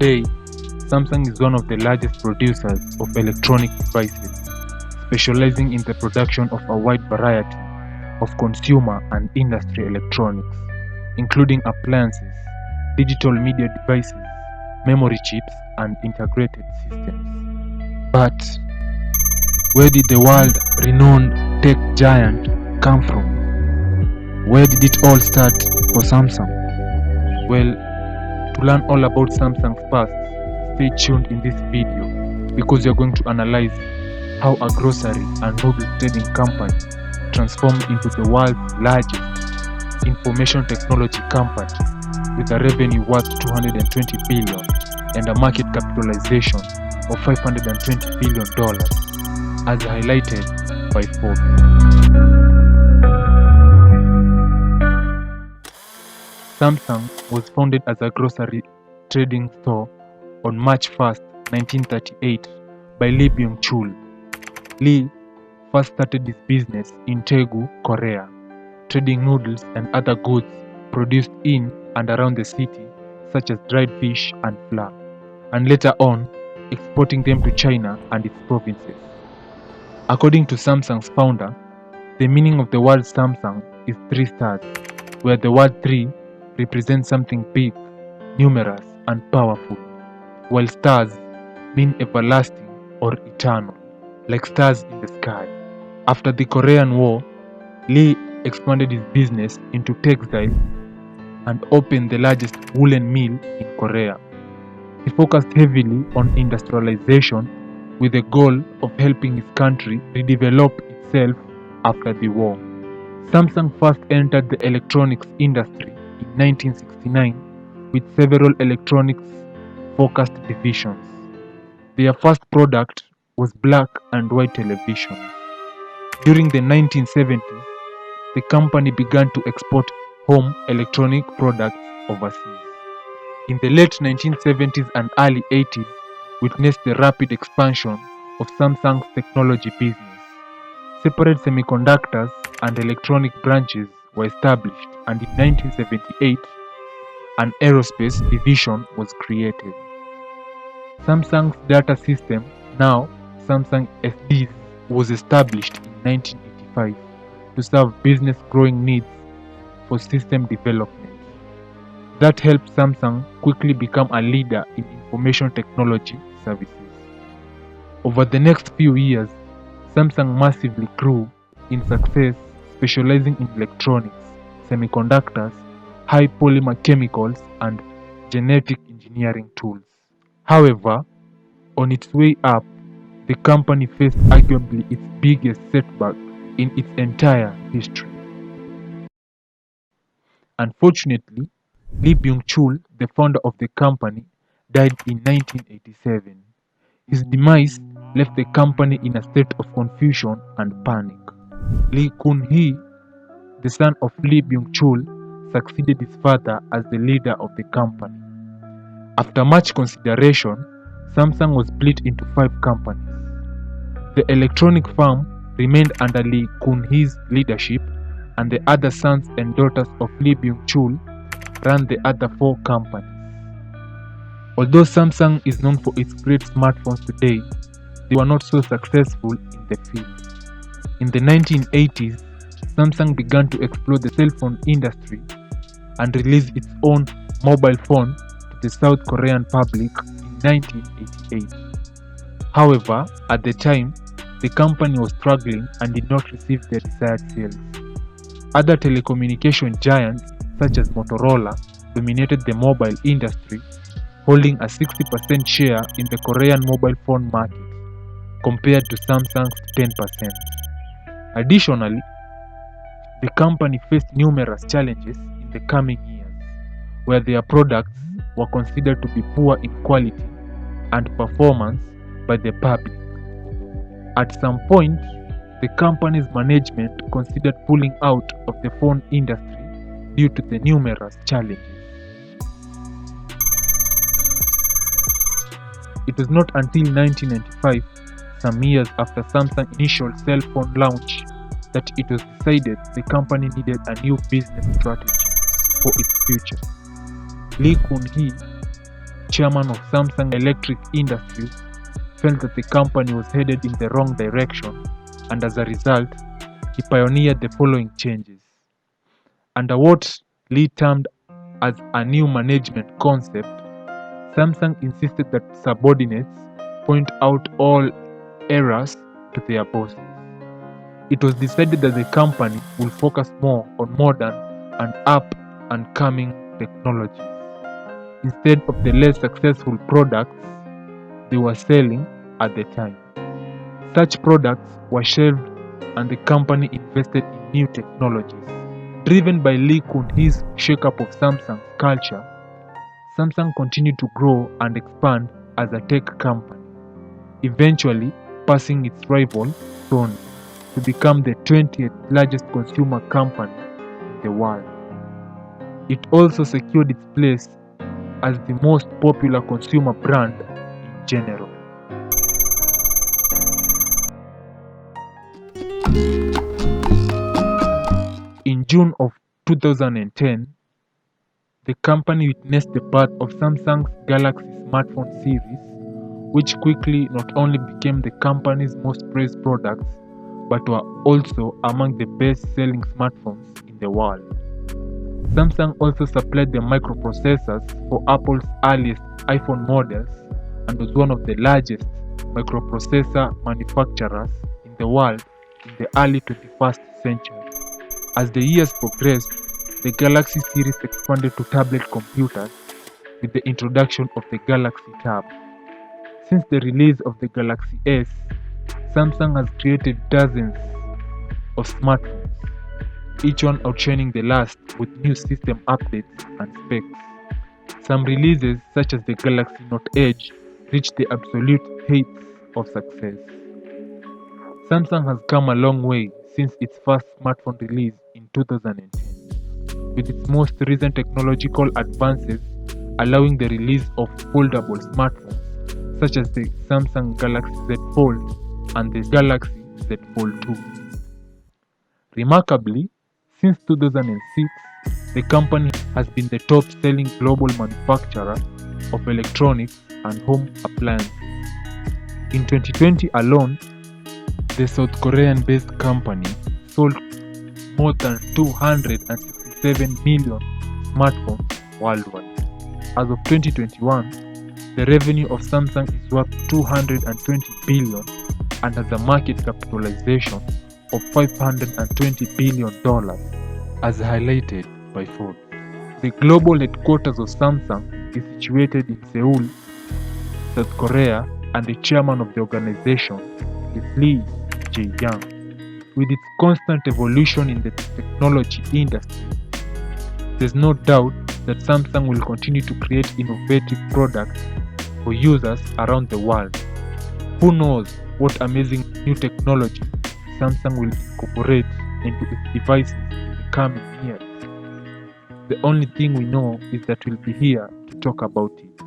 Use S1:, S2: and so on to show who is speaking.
S1: Today, Samsung is one of the largest producers of electronic devices, specializing in the production of a wide variety of consumer and industry electronics, including appliances, digital media devices, memory chips, and integrated systems. But where did the world-renowned tech giant come from? Where did it all start for Samsung? Well, to learn all about Samsung's past, stay tuned in this video because you're going to analyze how a grocery and noodle trading company transformed into the world's largest information technology company with a revenue worth $220 billion and a market capitalization of $520 billion, as highlighted by Forbes. Samsung was founded as a grocery trading store on March 1, 1938 by Lee Jae-Yong. Lee first started his business in Daegu, Korea, trading noodles and other goods produced in and around the city such as dried fish and flour, and later on exporting them to China and its provinces. According to Samsung's founder, the meaning of the word Samsung is 3 stars, where the word 3 represents something big, numerous, and powerful, while stars mean everlasting or eternal, like stars in the sky. After the Korean War, Lee expanded his business into textiles and opened the largest woolen mill in Korea. He focused heavily on industrialization with the goal of helping his country redevelop itself after the war. Samsung first entered the electronics industry in 1969 with several electronics-focused divisions. Their first product was black and white televisions. During the 1970s, the company began to export home electronic products overseas. In the late 1970s and early 80s, witnessed the rapid expansion of Samsung's technology business. Separate semiconductors and electronic branches were established, and in 1978, an aerospace division was created. Samsung's data system, now Samsung SDs, was established in 1985 to serve business growing needs for system development. That helped Samsung quickly become a leader in information technology services. Over the next few years, Samsung massively grew in success, specializing in electronics, semiconductors, high polymer chemicals, and genetic engineering tools. However, on its way up, the company faced arguably its biggest setback in its entire history. Unfortunately, Lee Byung-chul, the founder of the company, died in 1987. His demise left the company in a state of confusion and panic. Lee Kun-hee, the son of Lee Byung-chul, succeeded his father as the leader of the company. After much consideration, Samsung was split into 5 companies. The electronic firm remained under Lee Kun-hee's leadership, and the other sons and daughters of Lee Byung-chul ran the other 4 companies. Although Samsung is known for its great smartphones today, they were not so successful in the field. In the 1980s, Samsung began to explore the cell phone industry and released its own mobile phone to the South Korean public in 1988. However, at the time, the company was struggling and did not receive the desired sales. Other telecommunication giants such as Motorola dominated the mobile industry, holding a 60% share in the Korean mobile phone market compared to Samsung's 10%. Additionally, the company faced numerous challenges in the coming years, where their products were considered to be poor in quality and performance by the public. At some point, the company's management considered pulling out of the phone industry due to the numerous challenges. It was not until 1995, some years after Samsung's initial cell phone launch, that it was decided the company needed a new business strategy for its future. Lee Kun-hee chairman of Samsung Electric Industries, felt that the company was headed in the wrong direction, and as a result, he pioneered the following changes. Under what Lee termed as a new management concept, Samsung insisted that subordinates point out all errors to their bosses. It was decided that the company will focus more on modern and up-and-coming technologies, instead of the less successful products they were selling at the time. Such products were shelved and the company invested in new technologies. Driven by Lee Kun-hee's shake-up of Samsung's culture, Samsung continued to grow and expand as a tech company, eventually passing its rival Sony to become the 20th largest consumer company in the world. It also secured its place as the most popular consumer brand in general. In June of 2010, the company witnessed the birth of Samsung's Galaxy smartphone series, which quickly not only became the company's most praised products, but were also among the best-selling smartphones in the world. Samsung also supplied the microprocessors for Apple's earliest iPhone models and was one of the largest microprocessor manufacturers in the world in the early 21st century. As the years progressed, the Galaxy series expanded to tablet computers with the introduction of the Galaxy Tab. Since the release of the Galaxy S, Samsung has created dozens of smartphones, each one outshining the last with new system updates and specs. Some releases, such as the Galaxy Note Edge, reached the absolute heights of success. Samsung has come a long way since its first smartphone release in 2010, with its most recent technological advances allowing the release of foldable smartphones such as the Samsung Galaxy Z Fold and the Galaxy Z Fold 2. Remarkably, since 2006, the company has been the top-selling global manufacturer of electronics and home appliances. In 2020 alone, the South Korean-based company sold more than 267 million smartphones worldwide. As of 2021, the revenue of Samsung is worth $220 billion and has a market capitalization of $520 billion, as highlighted by Forbes. The global headquarters of Samsung is situated in Seoul, South Korea, and the chairman of the organization is Lee Jae-Yong. With its constant evolution in the technology industry, there's no doubt that Samsung will continue to create innovative products for users around the world. Who knows what amazing new technology Samsung will incorporate into its devices in the coming years. The only thing we know is that we'll be here to talk about it.